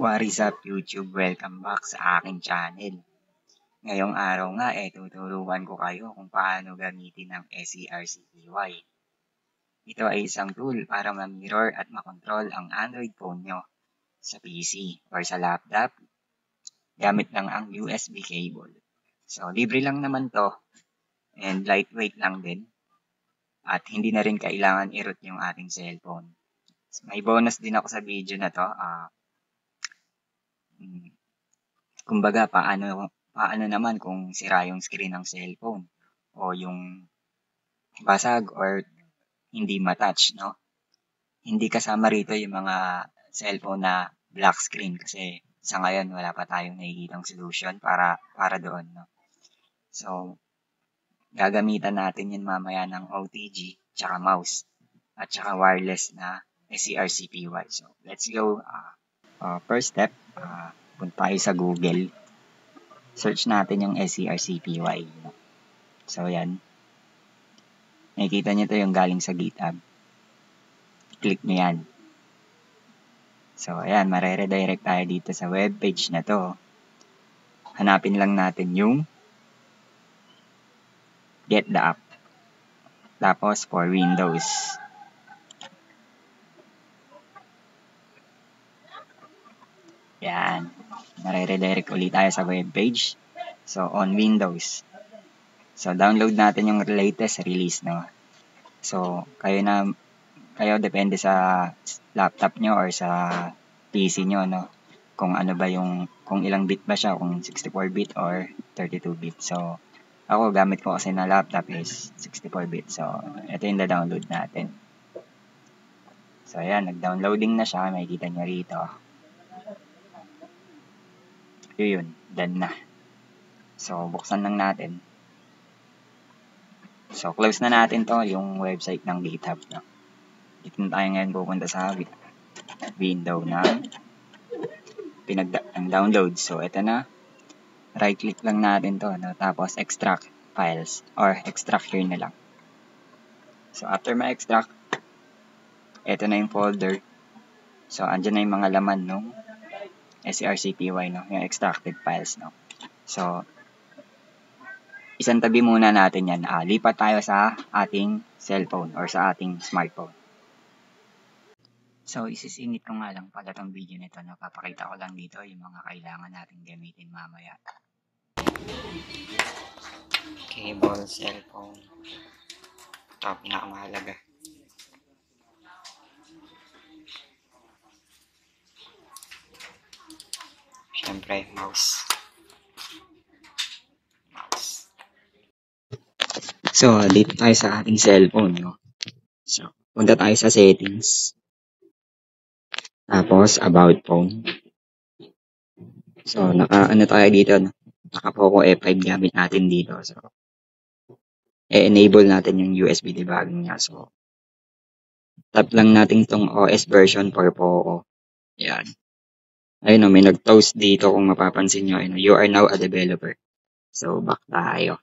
What is up YouTube? Welcome back sa aking channel. Ngayong araw nga tuturuan ko kayo kung paano gamitin ang SCRCPY. Ito ay isang tool para ma-mirror at makontrol ang Android phone nyo sa PC or sa laptop gamit lang ang USB cable. So, libre lang naman to and lightweight lang din at hindi na rin kailangan i-root yung ating cellphone. May bonus din ako sa video na to. Kumbaga, paano naman kung sira yung screen ng cellphone o yung basag or hindi matouch, no? Hindi kasama rito yung mga cellphone na black screen kasi sa ngayon wala pa tayong nakikitang solution para doon, no? So, gagamitan natin yun mamaya ng OTG tsaka mouse at tsaka wireless na SCRCPY. So, let's go. First step, punta tayo sa Google. Search natin yung SCRCPY. So, yan. Nakikita nyo to yung galing sa GitHub. Click nyo yan. So, ayan. Mare-redirect tayo dito sa web page na to. Hanapin lang natin yung Get the App. Tapos, for Windows. Yan. Mare-redirect ulit tayo sa web page. So, on Windows. So, download natin yung latest release, no? So, kayo depende sa laptop nyo or sa PC nyo, no? Kung ano ba kung ilang bit ba siya, kung 64-bit or 32-bit. So, ako, gamit ko kasi na laptop is 64-bit. So, ito yung na-download natin. So, ayan, nag-downloading na siya. Makikita nyo rito. Yun, done na. So, buksan lang natin. So, close na natin to yung website ng GitHub. No? Dito na tayo ngayon pupunta sa window na download. So, ito na. Right-click lang natin to. No? Tapos, extract files or extract here na lang. So, after ma-extract, ito na yung folder. So, andyan na yung mga laman ng SCRCPY, no? Yung extracted files. No? So, isang tabi muna natin yan. Lipat tayo sa ating cellphone or sa ating smartphone. So, isisingit ko nga lang pala itong video nito. Napapakita ko lang dito yung mga kailangan natin gamitin mamaya. Cable, cellphone. Ito, pinakamahalaga. Siyempre, mouse. So, dito tayo sa ating cellphone. No? So, punta tayo sa settings. Tapos, about phone. So, ano tayo dito, no? Naka-Poco F5 gamit natin dito. So, enable natin yung USB debugging niya. So, tap lang natin itong OS version for Poco. Yan. Ayun, no, may nag-toast dito kung mapapansin nyo. Ayun, you are now a developer. So, back tayo.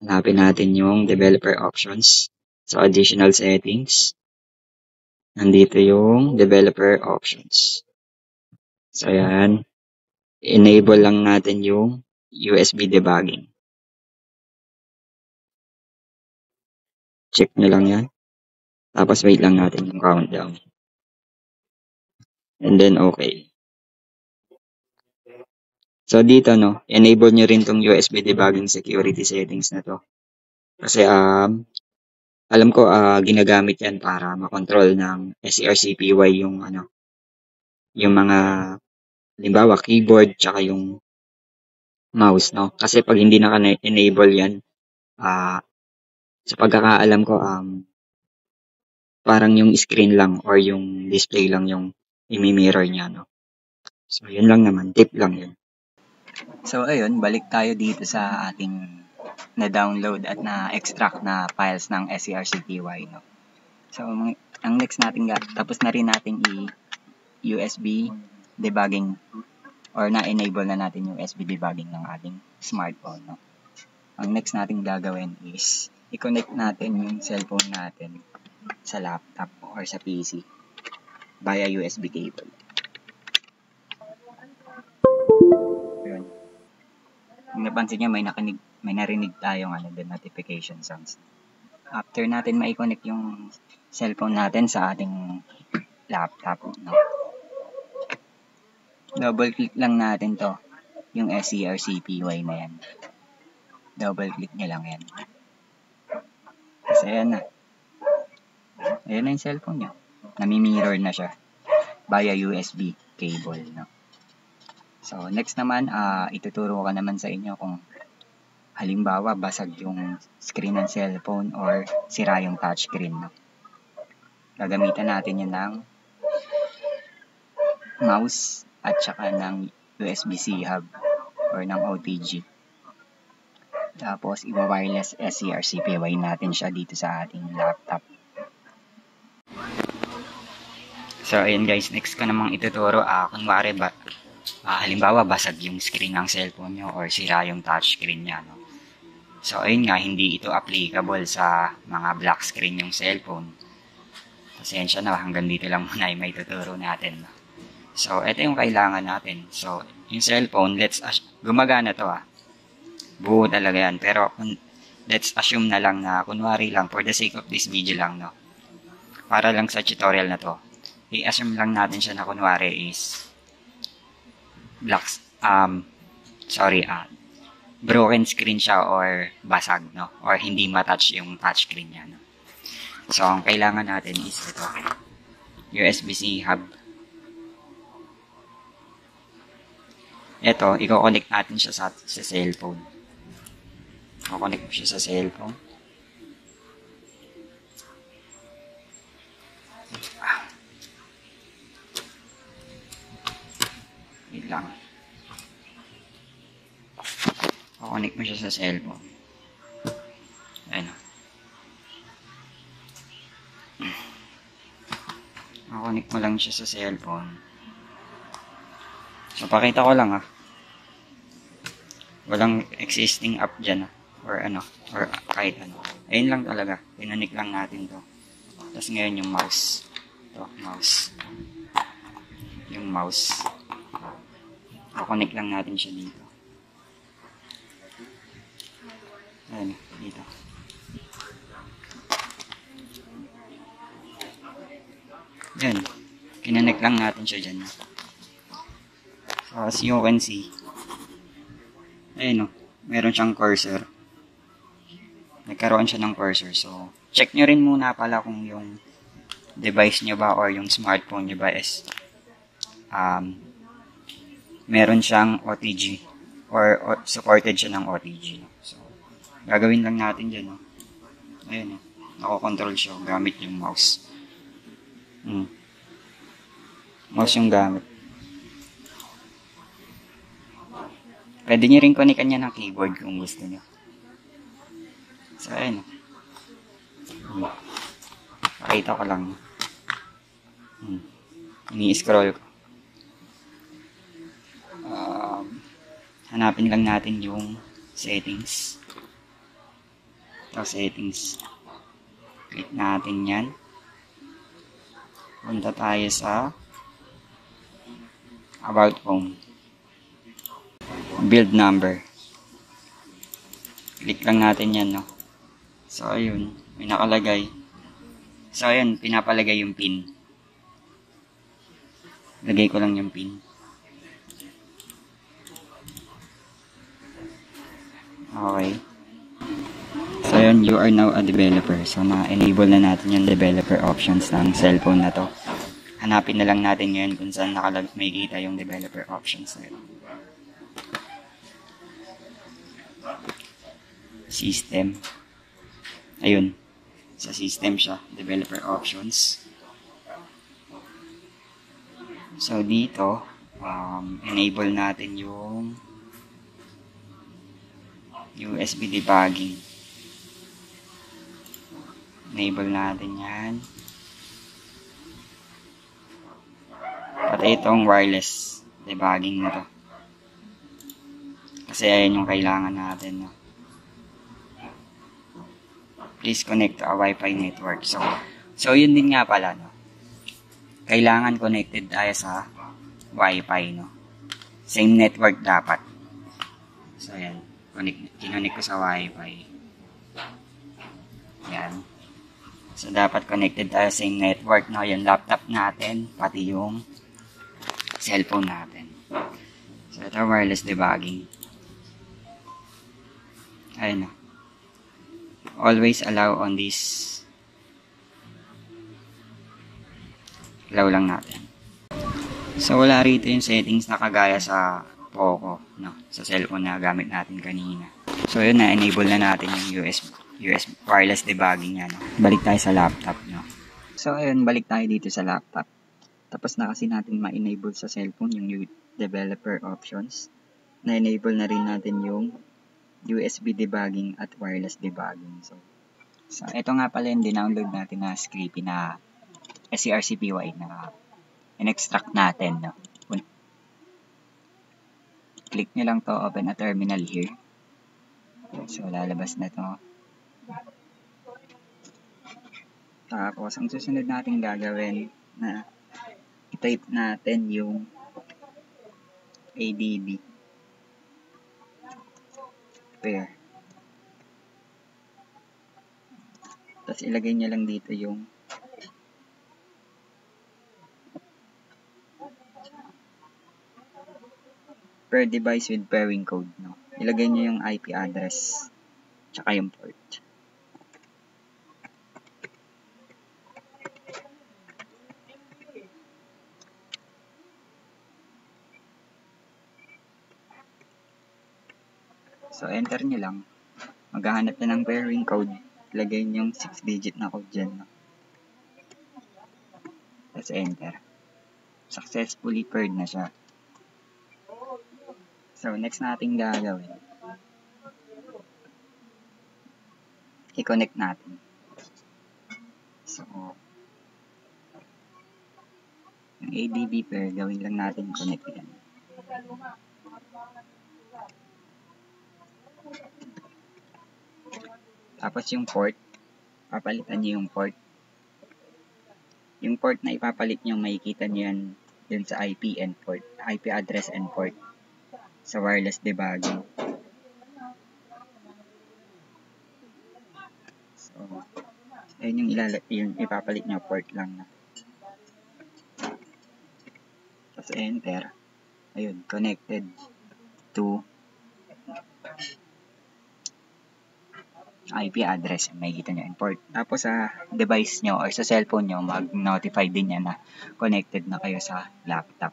Hanapin natin yung developer options. So, additional settings. Nandito yung developer options. So, yan. Enable lang natin yung USB debugging. Check nyo lang yan. Tapos, wait lang natin yung countdown. And then, okay. So, dito, no, enable nyo rin tong USB debugging security settings na to. Kasi, alam ko, ginagamit yan para makontrol ng SCRCPY yung mga, halimbawa, keyboard, tsaka yung mouse, no? Kasi pag hindi naka-enable yan, sa pagkakaalam ko, parang yung screen lang or yung display lang yung imi-mirror niya, no? So, yun lang naman. Tip lang yun. So, ayun, balik tayo dito sa ating na-download at na-extract na files ng SCRCPY, no? So, ang next natin, tapos na rin natin USB debugging or na-enable na natin yung USB debugging ng ating smartphone, no? Ang next natin gagawin is i-connect natin yung cellphone natin sa laptop or sa PC via USB cable. Kung napansin niyo, may narinig tayong the notification sounds. After natin ma-connect yung cellphone natin sa ating laptop, no? Double click lang natin to, yung SCRCPY na yan. Double click nyo lang yan. Kasi ayan na. Ayan na yung cellphone nyo. Nami-mirror na siya via USB cable, no? So, next naman, ituturo ko naman sa inyo kung halimbawa basag yung screen ng cellphone or sira yung touchscreen, no? Gagamitan natin yun ng mouse at saka ng USB-C hub or ng OTG. Tapos, i-wireless SCRCPY natin siya dito sa ating laptop. So, ayun guys, next ko namang ituturo, kunwari halimbawa basag yung screen ng cellphone nyo or sira yung touchscreen niya, no? So, ayun nga, hindi ito applicable sa mga black screen yung cellphone. Pasensya na, hanggang dito lang muna yung may tuturo natin, no? So, ito yung kailangan natin. So, yung cellphone, gumagana to, buo talaga yan. Pero, let's assume na lang na, kunwari lang, for the sake of this video lang, no? Para lang sa tutorial na to, i-assume lang natin siya na kunwari is broken screen siya or basag, no? Or hindi matouch yung touchscreen niya, no? So, ang kailangan natin is ito, USB-C hub. Ito, i-connect natin siya sa cellphone. I-connect mo siya sa cellphone. Wait lang. I-connect mo siya sa cellphone. Ayan. I-connect mo lang siya sa cellphone. So, pakita ko lang walang existing app dyan or kahit ano. Ayun lang talaga. Pinanik lang natin to. Tapos ngayon yung mouse. Ito, mouse. Yung mouse. I-connect lang natin siya dito. Ayun, dito. Yan. Kinanek lang natin siya dyan. As you can see, ayun meron siyang cursor. Nagkaroon siya ng cursor. So, check nyo rin muna pala kung yung device nyo ba or yung smartphone nyo ba is meron siyang OTG or supported siya ng OTG. So, gagawin lang natin dyan. Ayun, nako-control siya gamit yung mouse. Mouse yung gamit. Pwede nyo rin connectan niya ng keyboard kung gusto nyo. So, ayun. Pakita ko lang. Ini-scroll ko. Hanapin lang natin yung settings. Ito, settings. Click natin yan. Punta tayo sa About Phone. Build number. Click lang natin yan, no? So, ayun. May nakalagay. So, ayun. Pinapalagay yung pin. Lagay ko lang yung pin. Okay. So, ayun. You are now a developer. So, na-enable na natin yung developer options ng cellphone na to. Hanapin na lang natin ngayon kung saan may kita yung developer options na ito. System. Ayun. Sa system siya. Developer options. So, dito, enable natin yung USB debugging. Enable natin yan. Pati itong wireless debugging na to. Kasi ayan yung kailangan natin, no? Please connect to a Wi-Fi network. So yun din nga pala, no? Kailangan connected tayo sa Wi-Fi, no? Same network dapat. So, ayan. Kinonnect ko sa Wi-Fi. Yan. So, dapat connected tayo sa same network, no? Yung laptop natin, pati yung cellphone natin. So, ito wireless debugging. Ayun na. Always allow on this. Allow lang natin. So, wala rito yung settings na kagaya sa Poco, no? Sa cellphone na gamit natin kanina. So, yun na. Enable na natin yung USB wireless debugging yan. No? Balik tayo sa laptop, no? So, ayun. Balik tayo dito sa laptop. Tapos na kasi natin ma-enable sa cellphone yung developer options. Na-enable na rin natin yung USB debugging at wireless debugging. So ito nga pala yung dinownload natin na Scrippy na SCRCPY na in-extract natin. No? Click nyo lang to, open a terminal here. So, lalabas na to. Tapos, ang susunod natin gagawin na i-type natin yung ADB pair. Tapos, ilagay nyo lang dito yung per device with pairing code. No? Ilagay nyo yung IP address tsaka yung port. So, enter nyo lang. Maghahanap na ng pairing code. Ilagay nyo yung 6-digit na code dyan. No? Tapos, enter. Successfully paired na siya. So, next natin gagawin. I-connect natin. So, yung ADB pair, gawin lang natin connect yan. Tapos yung port, papalitan nyo yung port. Yung port na ipapalit nyo, makikita nyo yan dun sa IP and port, IP address and port sa wireless debugging. So, ayun yung ipapalit nyo, port lang na. Tapos enter. Ayun, connected to IP address, makikita nyo and port. Tapos sa device nyo or sa cellphone nyo, mag-notify din yan na connected na kayo sa laptop.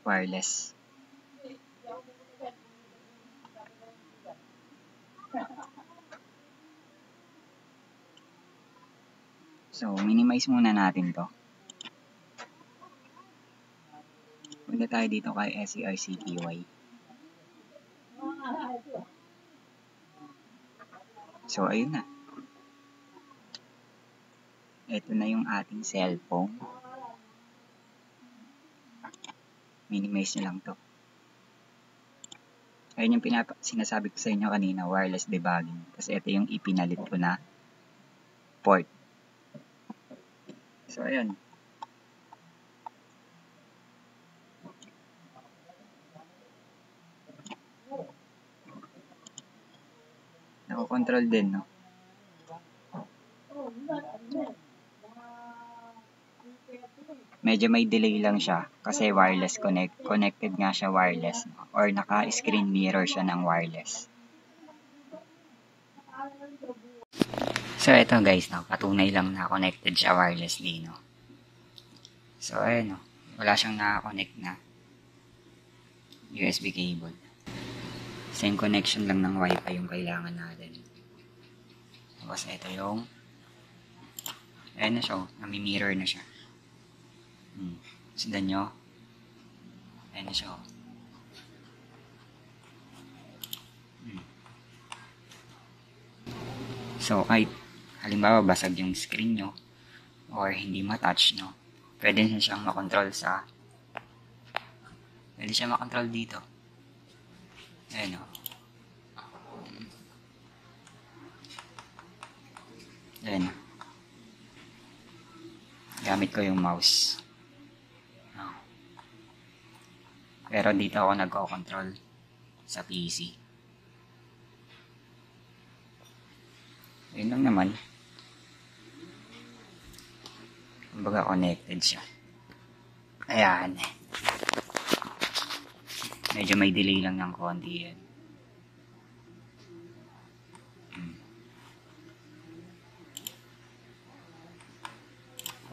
Wireless. So, minimize muna natin to. Punta tayo dito kay SCRCPY. So, ayun na. Ito na yung ating cellphone. Minimize nyo lang to. Ayun yung sinasabi ko sa inyo kanina, wireless debugging. Kasi ito yung ipinalit ko na port. So, ayun. Nako-control din, no? Medyo may delay lang siya kasi wireless connected nga siya wireless, no? Or naka-screen mirror siya ng wireless. So, ito guys, no? Patunay lang na connected siya wirelessly, no? So, ayun, no? Wala siyang naka-connect na USB cable. Same connection lang ng Wi-Fi yung kailangan natin. Tapos ito yung ayun na siya, nami-mirror na siya. Sundan nyo. Ayun na siya. So, kahit halimbawa basag yung screen nyo or hindi matouch, no? Pwede na siyang makontrol pwede siya makontrol dito. Ayun, no? Ayun. Gamit ko yung mouse. No. Pero dito ako nagko-control sa PC. Yun lang naman. Kumbaga connected siya. Ayan. Medyo may delay lang ng konti yan.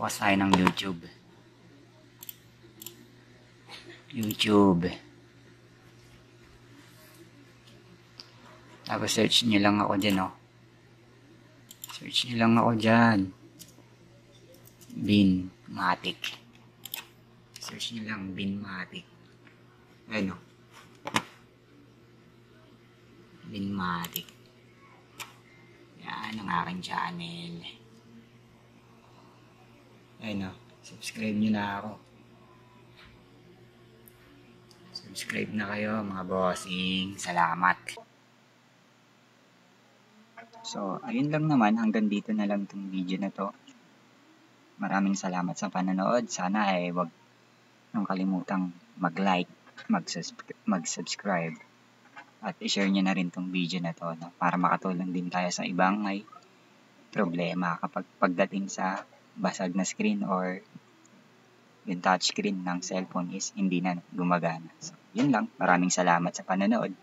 Bukas tayo ng YouTube. Tapos search nyo lang ako dyan, oh. Search nyo lang ako dyan. Binmatic. Search nyo lang, Binmatic. Ayun, oh. Binmatic. Yan ang aking channel. Ayun, oh. Subscribe nyo na ako. Subscribe na kayo, mga bossing. Salamat. So, ayun lang naman. Hanggang dito na lang itong video na to. Maraming salamat sa panonood. Sana ay wag niyong kalimutang mag-like, mag-subscribe, at i-share nyo na rin itong video na to, no? Para makatulong din tayo sa ibang may problema kapag pagdating sa basag na screen or yung touchscreen ng cellphone is hindi na gumagana. So, yun lang. Maraming salamat sa panonood.